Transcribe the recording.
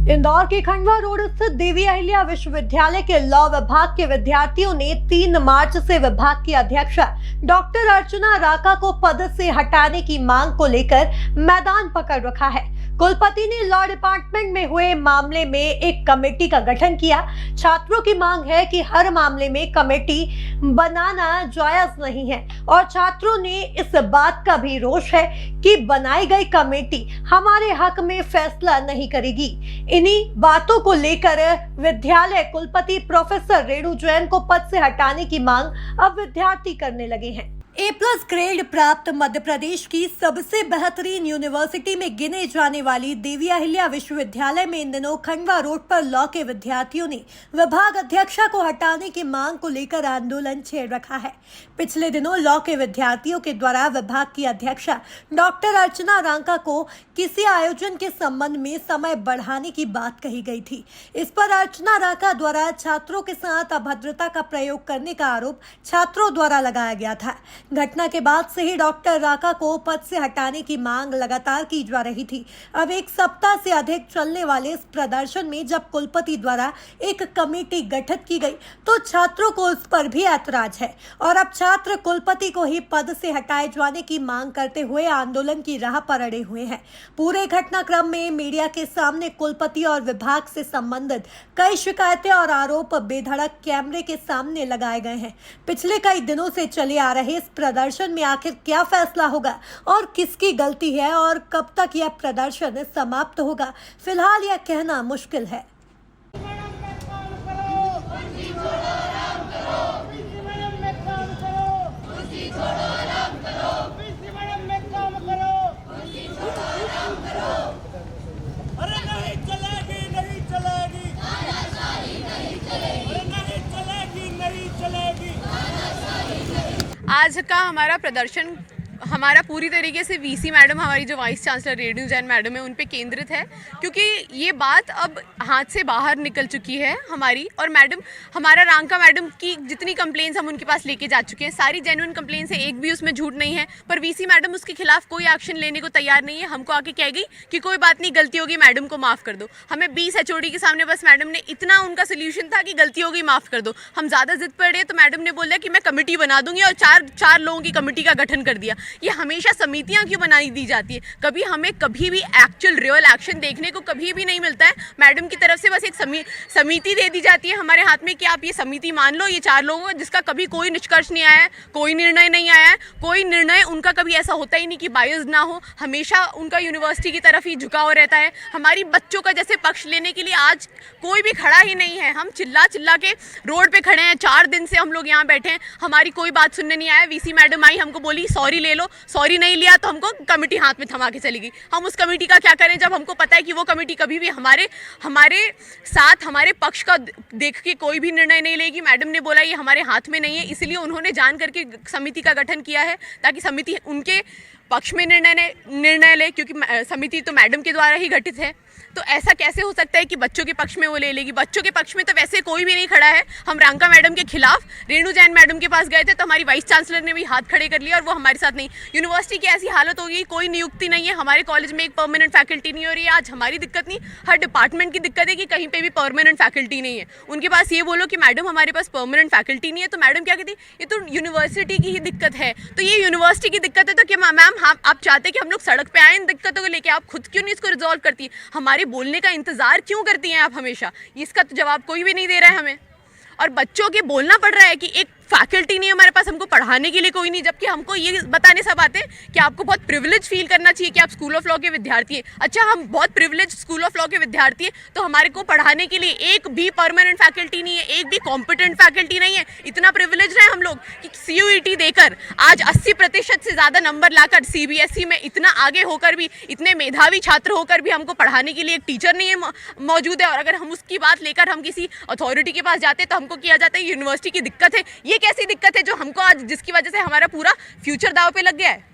इंदौर के खंडवा रोड स्थित देवी अहिल्या विश्वविद्यालय के लॉ विभाग के विद्यार्थियों ने 3 मार्च से विभाग की अध्यक्षा डॉक्टर अर्चना राका को पद से हटाने की मांग को लेकर मैदान पकड़ रखा है। कुलपति ने लॉ डिपार्टमेंट में हुए मामले में एक कमेटी का गठन किया। छात्रों की मांग है कि हर मामले में कमेटी बनाना जायज नहीं है और छात्रों ने इस बात का भी रोष है कि बनाई गई कमेटी हमारे हक में फैसला नहीं करेगी। इन्हीं बातों को लेकर विद्यालय कुलपति प्रोफेसर रेणु जैन को पद से हटाने की मांग अब विद्यार्थी करने लगे हैं। A+ ग्रेड प्राप्त मध्य प्रदेश की सबसे बेहतरीन यूनिवर्सिटी में गिने जाने वाली देवी अहिल्या विश्वविद्यालय में इन दिनों खंडवा रोड पर लॉ के विद्यार्थियों ने विभाग अध्यक्षा को हटाने की मांग को लेकर आंदोलन छेड़ रखा है। पिछले दिनों लॉ के विद्यार्थियों के द्वारा विभाग की अध्यक्षा डॉक्टर अर्चना राका को किसी आयोजन के संबंध में समय बढ़ाने की बात कही गई थी। इस पर अर्चना राका द्वारा छात्रों के साथ अभद्रता का प्रयोग करने का आरोप छात्रों द्वारा लगाया गया था। घटना के बाद से ही डॉक्टर राका को पद से हटाने की मांग लगातार की जा रही थी। अब एक सप्ताह से अधिक चलने वाले इस प्रदर्शन में जब कुलपति द्वारा एक कमेटी गठित की गई तो छात्रों को उस पर भी ऐतराज है और अब छात्र कुलपति को ही पद से हटाए जाने की मांग करते हुए आंदोलन की राह पर अड़े हुए हैं। पूरे घटनाक्रम में मीडिया के सामने कुलपति और विभाग से संबंधित कई शिकायतें और आरोप बेधड़क कैमरे के सामने लगाए गए हैं। पिछले कई दिनों से चले आ रहे इस प्रदर्शन में आखिर क्या फैसला होगा और किसकी गलती है और कब तक यह प्रदर्शन समाप्त होगा, फिलहाल यह कहना मुश्किल है। आज का हमारा प्रदर्शन हमारा पूरी तरीके से वीसी मैडम, हमारी जो vice chancellor Renu Jain madam है, उन पे केंद्रित है, क्योंकि ये बात अब हाथ से बाहर निकल चुकी है हमारी। और मैडम, हमारा रांका मैडम की जितनी कंप्लेंट्स हम उनके पास लेके जा चुके हैं, सारी जेन्युइन कंप्लेंट्स है, एक भी उसमें झूठ नहीं है। पर वीसी मैडम उसके खिलाफ कोई एक्शन लेने को तैयार नहीं है। हमको आके कह गई कि कोई बात नहीं, गलती होगी, मैडम को माफ़ कर दो। हमें 20 HOD के सामने बस मैडम ने इतना उनका सोल्यूशन था कि गलती होगी, माफ़ कर दो। हम ज़्यादा जिद पड़े तो मैडम ने बोला कि मैं कमेटी बना दूंगी और चार लोगों की कमेटी का गठन कर दिया। ये हमेशा समितियां क्यों बनाई दी जाती है? कभी भी एक्चुअल रियल एक्शन देखने को कभी भी नहीं मिलता है। मैडम की तरफ से बस एक समिति दे दी जाती है हमारे हाथ में कि आप ये समिति मान लो, ये 4 लोगों का, जिसका कभी कोई निष्कर्ष नहीं आया है, कोई निर्णय नहीं आया है। कोई निर्णय उनका कभी ऐसा होता ही नहीं कि बायस ना हो, हमेशा उनका यूनिवर्सिटी की तरफ ही झुकाव रहता है। हमारी बच्चों का जैसे पक्ष लेने के लिए आज कोई भी खड़ा ही नहीं है। हम चिल्ला के रोड पे खड़े हैं, 4 दिन से हम लोग यहाँ बैठे हैं, हमारी कोई बात सुनने नहीं आया। वीसी मैडम आई, हमको बोली सॉरी ले लो, सॉरी नहीं लिया तो हमको कमेटी हाथ में थमा के चली गई। हम उस कमेटी का क्या करें जब हमको पता है कि वो कमेटी कभी भी हमारे साथ, हमारे पक्ष का देख के कोई भी निर्णय नहीं लेगी। मैडम ने बोला ये हमारे हाथ में नहीं है, इसलिए उन्होंने जान करके समिति का गठन किया है ताकि समिति उनके पक्ष में निर्णय ले, क्योंकि समिति तो मैडम के द्वारा ही गठित है। तो ऐसा कैसे हो सकता है कि बच्चों के पक्ष में वो ले लेगी? बच्चों के पक्ष में तो वैसे कोई भी नहीं खड़ा है। हम रांका मैडम के खिलाफ रेणु जैन मैडम के पास गए थे तो हमारी वाइस चांसलर ने भी हाथ खड़े कर लिया और वो हमारे साथ नहीं। यूनिवर्सिटी की ऐसी हालत हो गई, कोई नियुक्ति नहीं है, हमारे कॉलेज में एक परमानेंट फैकल्टी नहीं हो रही है। आज हमारी दिक्कत नहीं, हर डिपार्टमेंट की दिक्कत है कि कहीं पर भी परमानेंट फैकल्टी नहीं है। उनके पास ये बोलो कि मैडम हमारे पास परमानेंट फैकल्टी नहीं है, तो मैडम क्या कहती, ये तो यूनिवर्सिटी की ही दिक्कत है। तो ये यूनिवर्सिटी की दिक्कत है तो क्या मैम आप चाहते हैं कि हम लोग सड़क पे आए इन दिक्कतों को लेके? आप खुद क्यों नहीं इसको रिजॉल्व करती? हमारे बोलने का इंतजार क्यों करती हैं आप हमेशा? इसका तो जवाब कोई भी नहीं दे रहा है हमें। और बच्चों के बोलना पड़ रहा है कि एक फैकल्टी नहीं है हमारे पास, हमको पढ़ाने के लिए कोई नहीं, जबकि हमको ये बताने सब आते हैं कि आपको बहुत प्रिविलेज फील करना चाहिए कि आप स्कूल ऑफ लॉ के विद्यार्थी हैं। अच्छा, हम बहुत प्रिविलेज स्कूल ऑफ लॉ के विद्यार्थी हैं तो हमारे को पढ़ाने के लिए एक भी परमानेंट फैकल्टी नहीं है, एक भी कॉम्पिटेंट फैकल्टी नहीं है। इतना प्रिविलेज रहे हम लोग कि CUET देकर आज 80% से ज़्यादा नंबर लाकर CBSE में इतना आगे होकर भी, इतने मेधावी छात्र होकर भी हमको पढ़ाने के लिए एक टीचर नहीं है मौजूद है। और अगर हम उसकी बात लेकर हम किसी अथॉरिटी के पास जाते तो हमको किया जाता है यूनिवर्सिटी की दिक्कत है। ये कैसी दिक्कत है जो हमको आज, जिसकी वजह से हमारा पूरा फ्यूचर दांव पे लग गया है?